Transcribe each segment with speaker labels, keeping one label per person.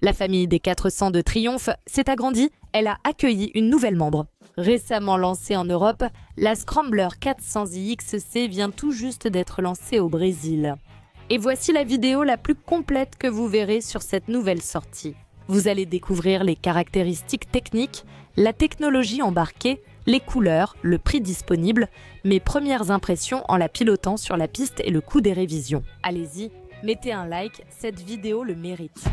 Speaker 1: La famille des 400 de Triumph s'est agrandie, elle a accueilli une nouvelle membre. Récemment lancée en Europe, la Scrambler 400iXC vient tout juste d'être lancée au Brésil. Et voici la vidéo la plus complète que vous verrez sur cette nouvelle sortie. Vous allez découvrir les caractéristiques techniques, la technologie embarquée, les couleurs, le prix disponible, mes premières impressions en la pilotant sur la piste et le coût des révisions. Allez-y, mettez un like, cette vidéo le mérite.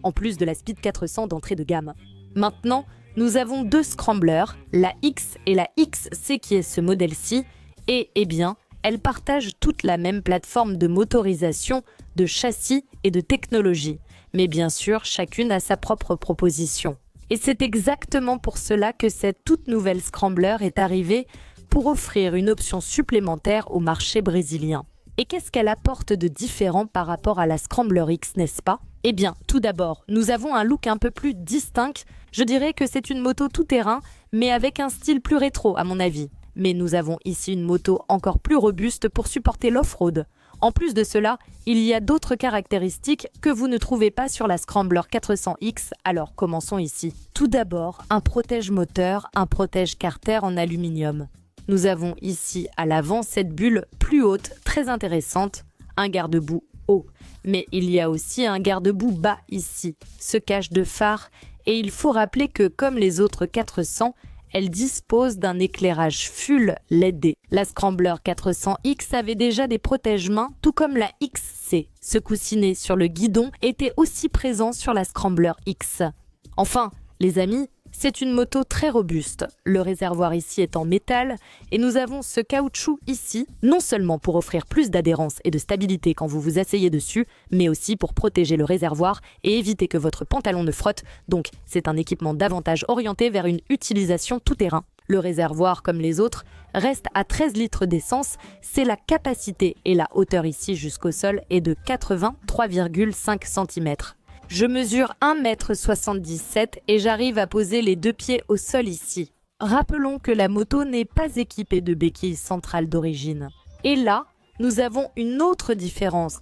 Speaker 1: En plus de la Speed 400 d'entrée de gamme. Maintenant, nous avons deux scramblers, la X et la XC qui est ce modèle-ci, et bien, elles partagent toute la même plateforme de motorisation, de châssis et de technologie. Mais bien sûr, chacune a sa propre proposition. Et c'est exactement pour cela que cette toute nouvelle Scrambler est arrivée pour offrir une option supplémentaire au marché brésilien. Et qu'est-ce qu'elle apporte de différent par rapport à la Scrambler X, n'est-ce pas? Eh bien, tout d'abord, nous avons un look un peu plus distinct. Je dirais que c'est une moto tout-terrain, mais avec un style plus rétro à mon avis. Mais nous avons ici une moto encore plus robuste pour supporter l'off-road. En plus de cela, il y a d'autres caractéristiques que vous ne trouvez pas sur la Scrambler 400X, alors commençons ici. Tout d'abord, un protège-moteur, un protège-carter en aluminium. Nous avons ici à l'avant cette bulle plus haute, très intéressante, un garde-boue haut. Mais il y a aussi un garde-boue bas ici, ce cache de phare, et il faut rappeler que comme les autres 400, elle dispose d'un éclairage full LED. La Scrambler 400X avait déjà des protège-mains, tout comme la XC. Ce coussinet sur le guidon était aussi présent sur la Scrambler X. Enfin, les amis, c'est une moto très robuste. Le réservoir ici est en métal et nous avons ce caoutchouc ici, non seulement pour offrir plus d'adhérence et de stabilité quand vous vous asseyez dessus, mais aussi pour protéger le réservoir et éviter que votre pantalon ne frotte. Donc, c'est un équipement davantage orienté vers une utilisation tout-terrain. Le réservoir, comme les autres, reste à 13 litres d'essence. C'est la capacité et la hauteur ici jusqu'au sol est de 83,5 cm. Je mesure 1,77 m et j'arrive à poser les deux pieds au sol ici. Rappelons que la moto n'est pas équipée de béquilles centrales d'origine. Et là, nous avons une autre différence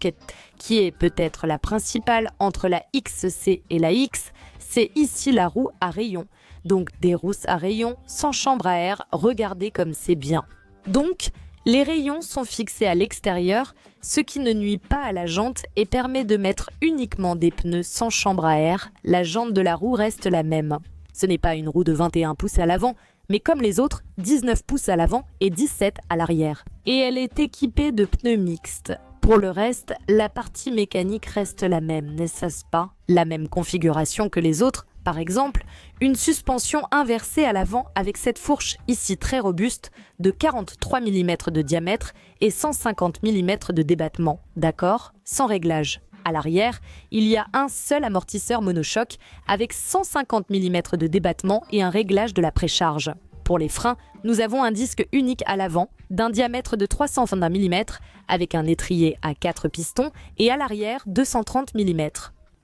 Speaker 1: qui est peut-être la principale entre la XC et la X, c'est ici la roue à rayons. Donc des rousses à rayons sans chambre à air, regardez comme c'est bien. Donc, les rayons sont fixés à l'extérieur, ce qui ne nuit pas à la jante et permet de mettre uniquement des pneus sans chambre à air. La jante de la roue reste la même. Ce n'est pas une roue de 21 pouces à l'avant, mais comme les autres, 19 pouces à l'avant et 17 à l'arrière. Et elle est équipée de pneus mixtes. Pour le reste, la partie mécanique reste la même, n'est-ce pas? La même configuration que les autres. Par exemple, une suspension inversée à l'avant avec cette fourche ici très robuste de 43 mm de diamètre et 150 mm de débattement, d'accord? Sans réglage. À l'arrière, il y a un seul amortisseur monochoc avec 150 mm de débattement et un réglage de la précharge. Pour les freins, nous avons un disque unique à l'avant d'un diamètre de 320 mm avec un étrier à 4 pistons et à l'arrière 230 mm.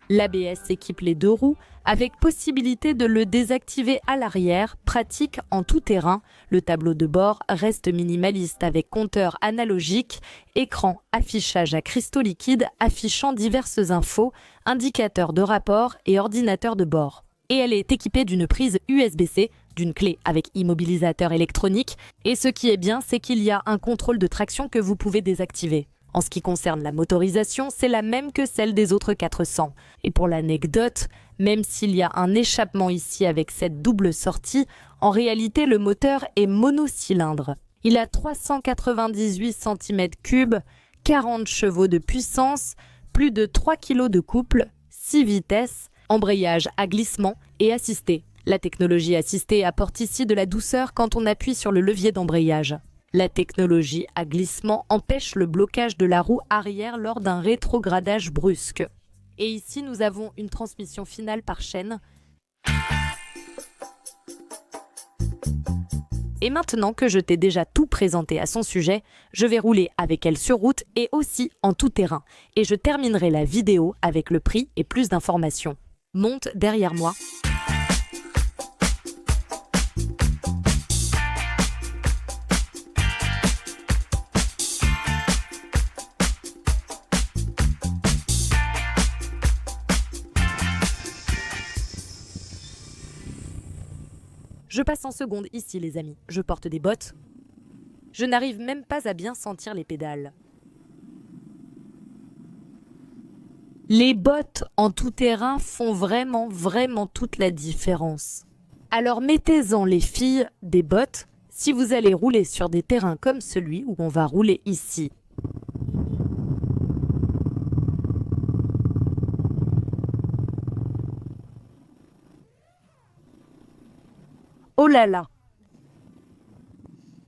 Speaker 1: L'ABS équipe les deux roues avec possibilité de le désactiver à l'arrière, pratique en tout terrain. Le tableau de bord reste minimaliste avec compteur analogique, écran affichage à cristaux liquides affichant diverses infos, indicateurs de rapport et ordinateur de bord. Et elle est équipée d'une prise USB-C, d'une clé avec immobilisateur électronique et ce qui est bien, c'est qu'il y a un contrôle de traction que vous pouvez désactiver. En ce qui concerne la motorisation, c'est la même que celle des autres 400. Et pour l'anecdote, même s'il y a un échappement ici avec cette double sortie, en réalité le moteur est monocylindre. Il a 398 cm3, 40 chevaux de puissance, plus de 3 kg de couple, 6 vitesses, embrayage à glissement et assisté. La technologie assistée apporte ici de la douceur quand on appuie sur le levier d'embrayage. La technologie à glissement empêche le blocage de la roue arrière lors d'un rétrogradage brusque. Et ici, nous avons une transmission finale par chaîne. Et maintenant que je t'ai déjà tout présenté à son sujet, je vais rouler avec elle sur route et aussi en tout terrain. Et je terminerai la vidéo avec le prix et plus d'informations. Monte derrière moi. Je passe en seconde ici, les amis. Je porte des bottes. Je n'arrive même pas à bien sentir les pédales. Les bottes en tout terrain font vraiment toute la différence. Alors mettez-en les filles des bottes si vous allez rouler sur des terrains comme celui où on va rouler ici. Oh là là!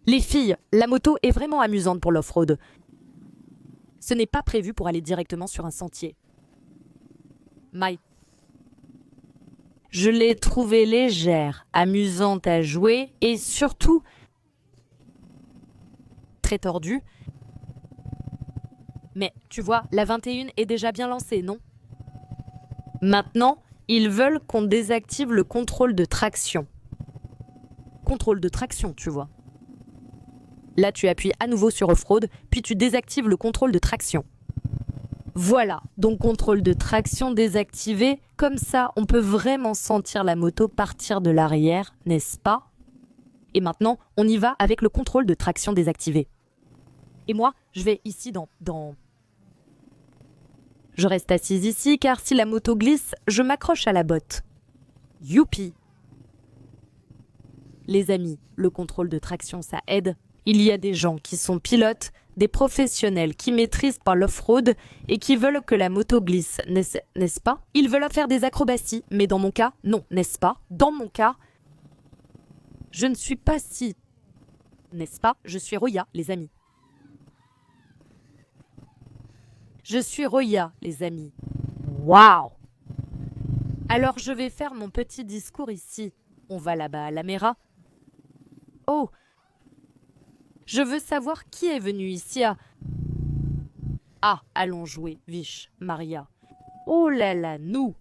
Speaker 1: Les filles, la moto est vraiment amusante pour l'off-road. Ce n'est pas prévu pour aller directement sur un sentier. Je l'ai trouvée légère, amusante à jouer et surtout très tordue. Mais tu vois, la 21 est déjà bien lancée, non? Maintenant, ils veulent qu'on désactive le contrôle de traction. Contrôle de traction, tu vois. Là, tu appuies à nouveau sur Off-Road, puis tu désactives le contrôle de traction. Voilà, donc contrôle de traction désactivé. Comme ça, on peut vraiment sentir la moto partir de l'arrière, n'est-ce pas? Et maintenant, on y va avec le contrôle de traction désactivé. Et moi, je vais ici dans... Je reste assise ici, car si la moto glisse, je m'accroche à la botte. Youpi! Les amis, le contrôle de traction, ça aide. Il y a des gens qui sont pilotes, des professionnels qui maîtrisent par l'off-road et qui veulent que la moto glisse, n'est-ce pas? Ils veulent faire des acrobaties, mais dans mon cas, non, n'est-ce pas? Dans mon cas, je ne suis pas si... N'est-ce pas? Je suis Roya, les amis. Je suis Roya, les amis. Waouh! Alors je vais faire mon petit discours ici. On va là-bas à la Mera. Oh! Je veux savoir qui est venu ici à... Ah, allons jouer, Vish, Maria. Oh là là, nous!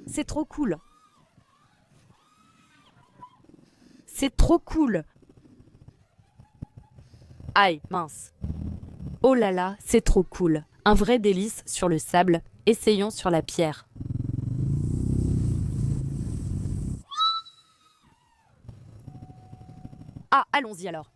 Speaker 1: C'est trop cool. C'est trop cool. Aïe, mince. Oh là là, c'est trop cool. Un vrai délice sur le sable. Essayons sur la pierre. Ah, allons-y alors.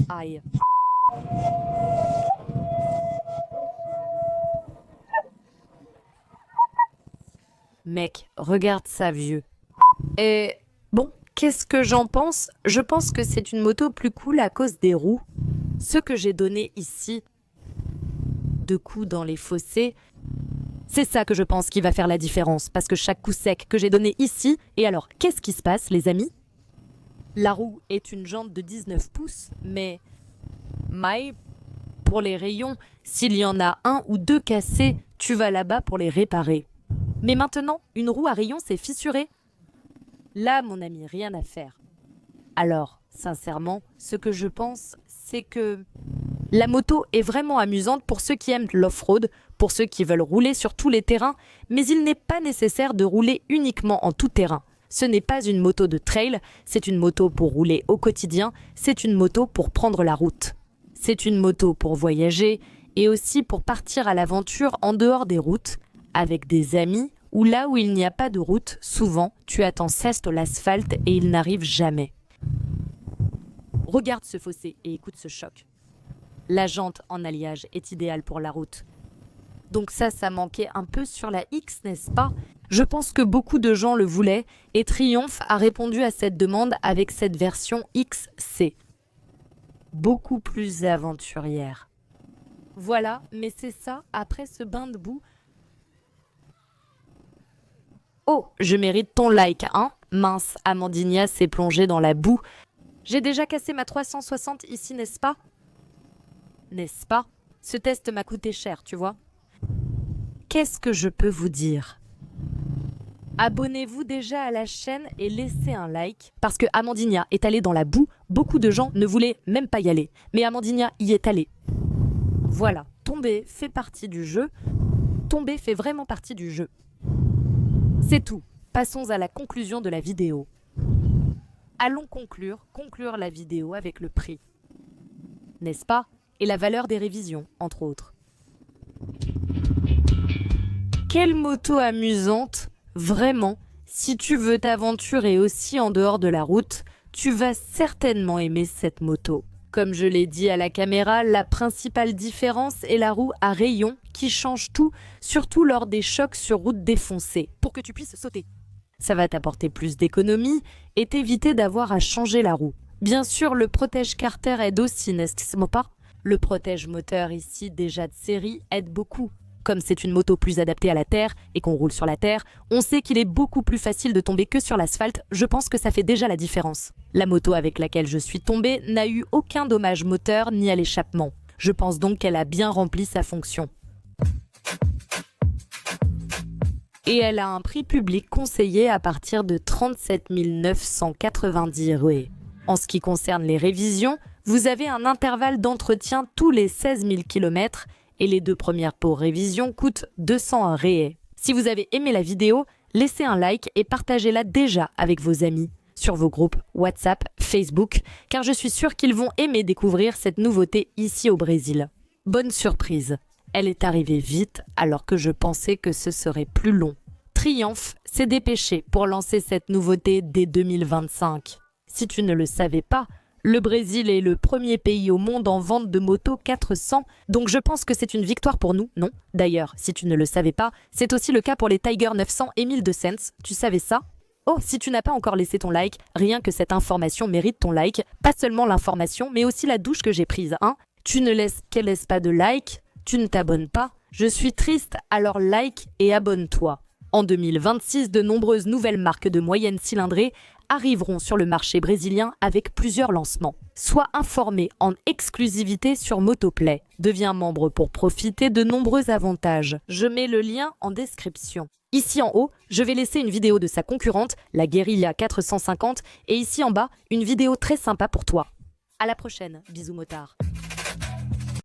Speaker 1: Aïe. Mec, regarde ça, vieux. Et bon, qu'est-ce que j'en pense? Je pense que c'est une moto plus cool à cause des roues. Ce que j'ai donné ici, de coups dans les fossés, c'est ça que je pense qui va faire la différence. Parce que chaque coup sec que j'ai donné ici... Et alors, qu'est-ce qui se passe, les amis? La roue est une jante de 19 pouces, mais... pour les rayons, s'il y en a un ou deux cassés, tu vas là-bas pour les réparer. Mais maintenant, une roue à rayons s'est fissurée. Là, mon ami, rien à faire. Alors, sincèrement, ce que je pense, c'est que la moto est vraiment amusante pour ceux qui aiment l'off-road, pour ceux qui veulent rouler sur tous les terrains, mais il n'est pas nécessaire de rouler uniquement en tout terrain. Ce n'est pas une moto de trail, c'est une moto pour rouler au quotidien, c'est une moto pour prendre la route. C'est une moto pour voyager et aussi pour partir à l'aventure en dehors des routes, avec des amis ou là où il n'y a pas de route, souvent tu attends ceste l'asphalte et il n'arrive jamais. Regarde ce fossé et écoute ce choc. La jante en alliage est idéale pour la route. Donc ça manquait un peu sur la X, n'est-ce pas? Je pense que beaucoup de gens le voulaient et Triumph a répondu à cette demande avec cette version XC. Beaucoup plus aventurière. Voilà, mais c'est ça, après ce bain de boue. Oh, je mérite ton like, hein? Mince, Amandinia s'est plongée dans la boue. J'ai déjà cassé ma 360 ici, n'est-ce pas? N'est-ce pas? Ce test m'a coûté cher, tu vois. Qu'est-ce que je peux vous dire? Abonnez-vous déjà à la chaîne et laissez un like. Parce que Amandinia est allée dans la boue, beaucoup de gens ne voulaient même pas y aller. Mais Amandinia y est allée. Voilà, tomber fait partie du jeu. Tomber fait vraiment partie du jeu. C'est tout. Passons à la conclusion de la vidéo. Allons conclure la vidéo avec le prix. N'est-ce pas? Et la valeur des révisions, entre autres. Quelle moto amusante! Vraiment, si tu veux t'aventurer aussi en dehors de la route, tu vas certainement aimer cette moto. Comme je l'ai dit à la caméra, la principale différence est la roue à rayons qui change tout, surtout lors des chocs sur route défoncée, pour que tu puisses sauter. Ça va t'apporter plus d'économie et t'éviter d'avoir à changer la roue. Bien sûr, le protège carter aide aussi, n'est-ce pas? Le protège moteur ici, déjà de série, aide beaucoup. Comme c'est une moto plus adaptée à la terre et qu'on roule sur la terre, on sait qu'il est beaucoup plus facile de tomber que sur l'asphalte, je pense que ça fait déjà la différence. La moto avec laquelle je suis tombée n'a eu aucun dommage moteur ni à l'échappement. Je pense donc qu'elle a bien rempli sa fonction. Et elle a un prix public conseillé à partir de 37 990 €. En ce qui concerne les révisions, vous avez un intervalle d'entretien tous les 16 000 km et les 2 premières pour révision coûtent 200 €. Si vous avez aimé la vidéo, laissez un like et partagez-la déjà avec vos amis sur vos groupes WhatsApp, Facebook, car je suis sûre qu'ils vont aimer découvrir cette nouveauté ici au Brésil. Bonne surprise, elle est arrivée vite alors que je pensais que ce serait plus long. Triumph s'est dépêché pour lancer cette nouveauté dès 2025. Si tu ne le savais pas, le Brésil est le premier pays au monde en vente de motos 400, donc je pense que c'est une victoire pour nous, non? D'ailleurs, si tu ne le savais pas, c'est aussi le cas pour les Tiger 900 et 1200, tu savais ça? Oh, si tu n'as pas encore laissé ton like, rien que cette information mérite ton like, pas seulement l'information, mais aussi la douche que j'ai prise, hein? Tu ne laisses pas de like, tu ne t'abonnes pas? Je suis triste, alors like et abonne-toi. En 2026, de nombreuses nouvelles marques de moyenne cylindrée arriveront sur le marché brésilien avec plusieurs lancements. Sois informé en exclusivité sur Motoplay. Deviens membre pour profiter de nombreux avantages. Je mets le lien en description. Ici en haut, je vais laisser une vidéo de sa concurrente, la Guerilla 450, et ici en bas, une vidéo très sympa pour toi. À la prochaine, bisous motards.